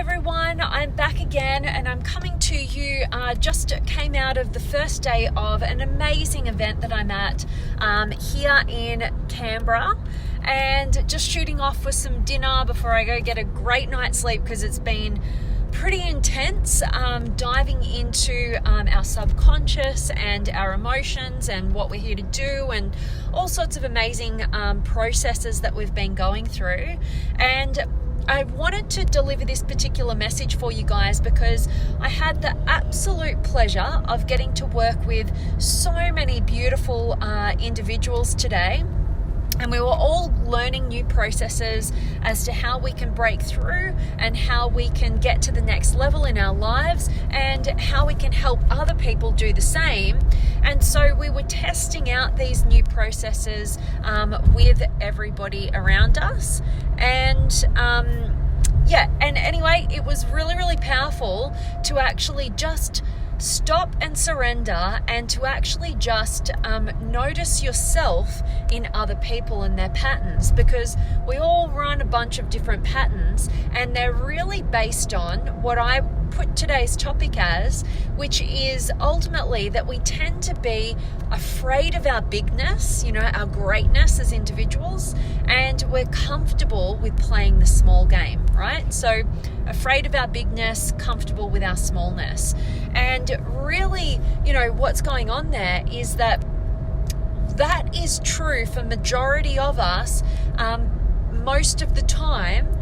everyone, I'm back again and I'm coming to you, just came out of the first day of an amazing event that I'm at here in Canberra, and just shooting off with some dinner before I go get a great night's sleep because it's been pretty intense, diving into our subconscious and our emotions and what we're here to do and all sorts of amazing processes that we've been going through. And I wanted to deliver this particular message for you guys because I had the absolute pleasure of getting to work with so many beautiful individuals today. And we were all learning new processes as to how we can break through and how we can get to the next level in our lives and how we can help other people do the same. And so we were testing out these new processes with everybody around us. And anyway, it was really, really powerful to actually just stop and surrender and to actually just notice yourself in other people and their patterns, because we all run a bunch of different patterns and they're really based on what I put today's topic as, which is ultimately that we tend to be afraid of our bigness, our greatness as individuals, and we're comfortable with playing the small game, right? So afraid of our bigness, comfortable with our smallness. And really, what's going on there is that is true for majority of us most of the time,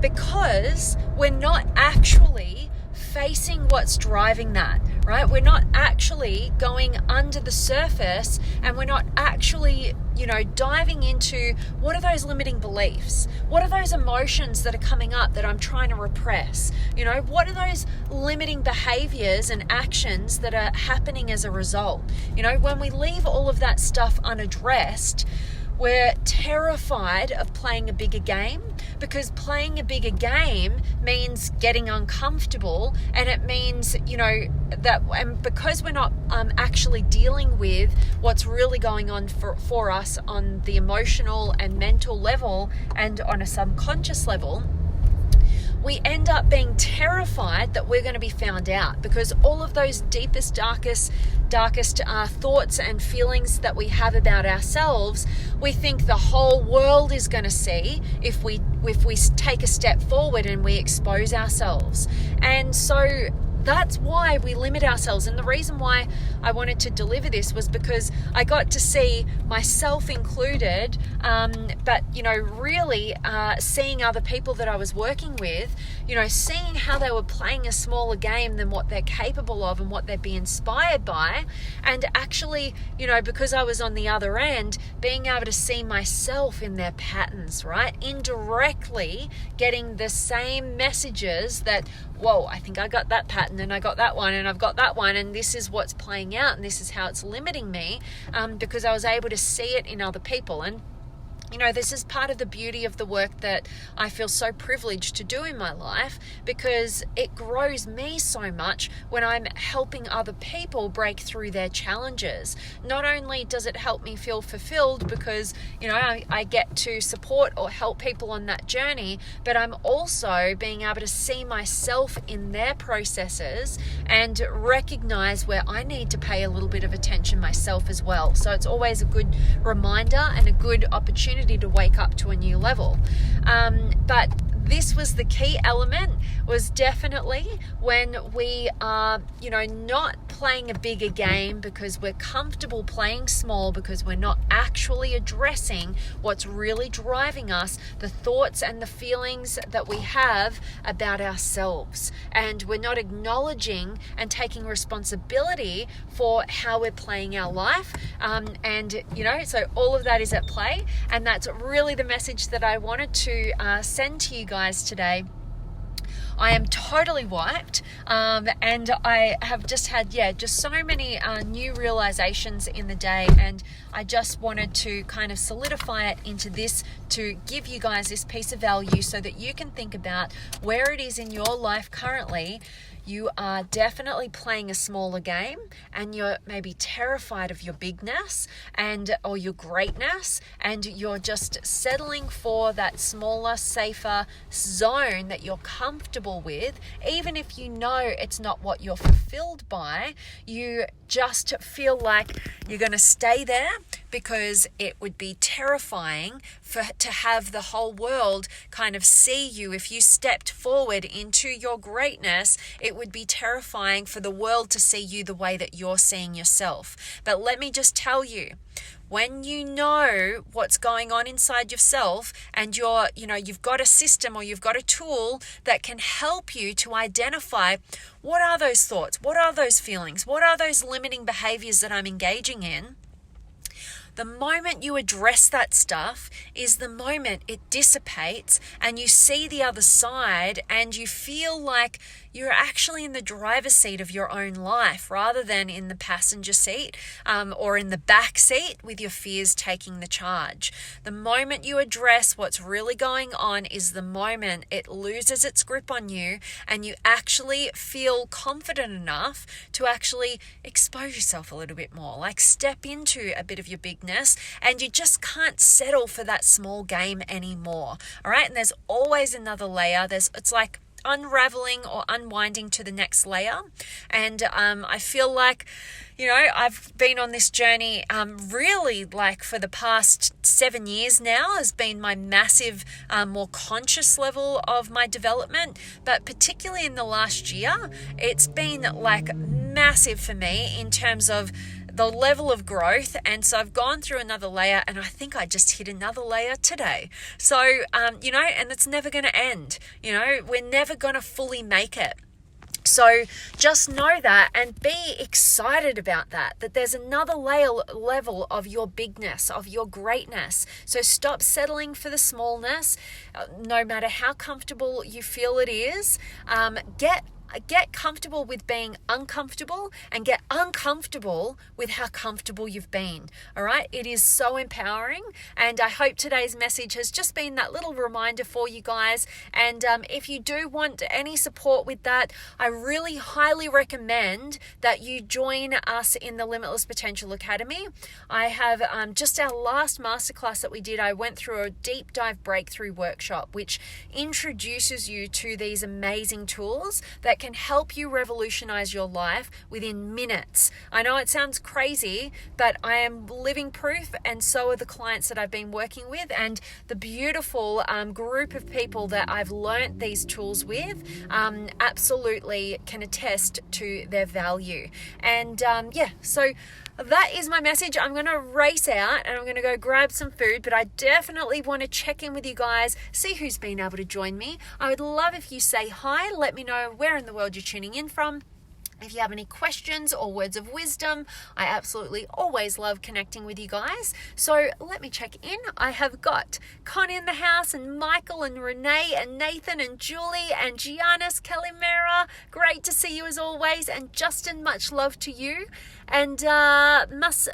because we're not actually facing what's driving that, right? We're not actually going under the surface and we're not actually, diving into what are those limiting beliefs? What are those emotions that are coming up that I'm trying to repress? What are those limiting behaviors and actions that are happening as a result? When we leave all of that stuff unaddressed, we're terrified of playing a bigger game, because playing a bigger game means getting uncomfortable, and it means, and because we're not actually dealing with what's really going on for us on the emotional and mental level and on a subconscious level, we end up being terrified that we're going to be found out, because all of those deepest, darkest thoughts and feelings that we have about ourselves, we think the whole world is going to see if we take a step forward and we expose ourselves. And so that's why we limit ourselves. And the reason why I wanted to deliver this was because I got to see myself included, but really seeing other people that I was working with, seeing how they were playing a smaller game than what they're capable of and what they'd be inspired by. And actually, because I was on the other end, being able to see myself in their patterns, right? Indirectly getting the same messages that, whoa, I think I got that pattern and I got that one and I've got that one, and this is what's playing out and this is how it's limiting me, because I was able to see it in other people. And this is part of the beauty of the work that I feel so privileged to do in my life, because it grows me so much when I'm helping other people break through their challenges. Not only does it help me feel fulfilled because, I get to support or help people on that journey, but I'm also being able to see myself in their processes and recognize where I need to pay a little bit of attention myself as well. So it's always a good reminder and a good opportunity to wake up to a new level. But this was the key element, was definitely when we are, not playing a bigger game because we're comfortable playing small, because we're not actually addressing what's really driving us, the thoughts and the feelings that we have about ourselves. And we're not acknowledging and taking responsibility for how we're playing our life. So all of that is at play. And that's really the message that I wanted to send to you guys today. I am totally wiped, and I have just had, just so many new realizations in the day, and I just wanted to kind of solidify it into this to give you guys this piece of value so that you can think about where it is in your life currently you are definitely playing a smaller game, and you're maybe terrified of your bigness or your greatness, and you're just settling for that smaller, safer zone that you're comfortable with. Even if you know it's not what you're fulfilled by, you just feel like you're going to stay there because it would be terrifying to have the whole world kind of see you. If you stepped forward into your greatness, it would be terrifying for the world to see you the way that you're seeing yourself. But let me just tell you, when you know what's going on inside yourself, and you've got a system or you've got a tool that can help you to identify what are those thoughts, what are those feelings, what are those limiting behaviors that I'm engaging in, the moment you address that stuff is the moment it dissipates and you see the other side and you feel like you're actually in the driver's seat of your own life rather than in the passenger seat or in the back seat with your fears taking the charge. The moment you address what's really going on is the moment it loses its grip on you and you actually feel confident enough to actually expose yourself a little bit more, like step into a bit of your bigness, and you just can't settle for that small game anymore. All right. And there's always another layer. It's like unraveling or unwinding to the next layer. And I feel like, I've been on this journey really like for the past 7 years now has been my massive, more conscious level of my development. But particularly in the last year, it's been like massive for me in terms of the level of growth. And so I've gone through another layer, and I think I just hit another layer today. So, and it's never going to end. We're never going to fully make it. So just know that and be excited about that there's another level of your bigness, of your greatness. So stop settling for the smallness, no matter how comfortable you feel it is. Get comfortable with being uncomfortable and get uncomfortable with how comfortable you've been. All right. It is so empowering. And I hope today's message has just been that little reminder for you guys. And if you do want any support with that, I really highly recommend that you join us in the Limitless Potential Academy. I have just our last masterclass that we did. I went through a deep dive breakthrough workshop, which introduces you to these amazing tools that can help you revolutionize your life within minutes. I know it sounds crazy, but I am living proof, and so are the clients that I've been working with, and the beautiful group of people that I've learnt these tools with absolutely can attest to their value. And so that is my message. I'm going to race out and I'm going to go grab some food, but I definitely want to check in with you guys, see who's been able to join me. I would love if you say hi, let me know where in the world you're tuning in from. If you have any questions or words of wisdom, I absolutely always love connecting with you guys. So let me check in. I have got Con in the house, and Michael and Renee and Nathan and Julie and Giannis Calimera. Great to see you as always. And Justin, much love to you. And Masanisa.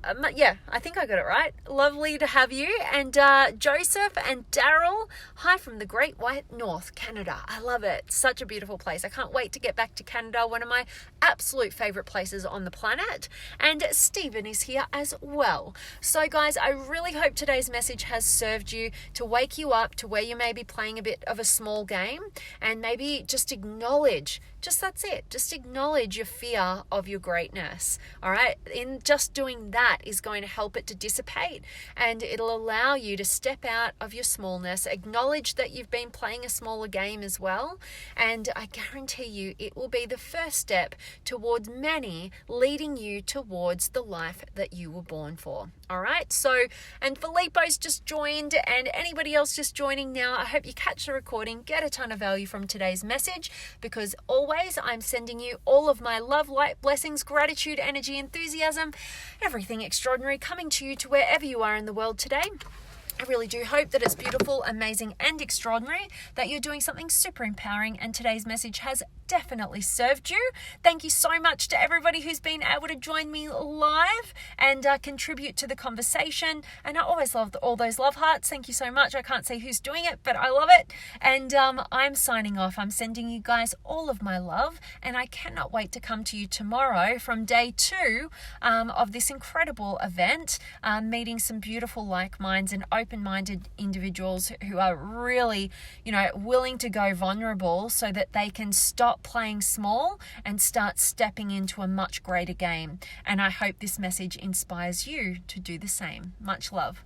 I think I got it right. Lovely to have you. And Joseph and Daryl, hi from the Great White North, Canada. I love it. Such a beautiful place. I can't wait to get back to Canada, one of my absolute favorite places on the planet. And Stephen is here as well. So guys, I really hope today's message has served you to wake you up to where you may be playing a bit of a small game, and maybe just acknowledge, that's it. Just acknowledge your fear of your greatness. All right. In just doing that is going to help it to dissipate, and it'll allow you to step out of your smallness, acknowledge that you've been playing a smaller game as well. And I guarantee you it will be the first step towards many, leading you towards the life that you were born for. All right. So, and Filippo's just joined, and anybody else just joining now, I hope you catch the recording, get a ton of value from today's message, because always I'm sending you all of my love, light, blessings, gratitude, energy, enthusiasm, everything extraordinary coming to you to wherever you are in the world today. I really do hope that it's beautiful, amazing, and extraordinary, that you're doing something super empowering, and today's message has definitely served you. Thank you so much to everybody who's been able to join me live and contribute to the conversation. And I always love all those love hearts. Thank you so much. I can't say who's doing it, but I love it. And I'm signing off. I'm sending you guys all of my love, and I cannot wait to come to you tomorrow from day 2 of this incredible event, meeting some beautiful like minds and open-minded individuals who are really, willing to go vulnerable so that they can stop playing small and start stepping into a much greater game. And I hope this message inspires you to do the same. Much love.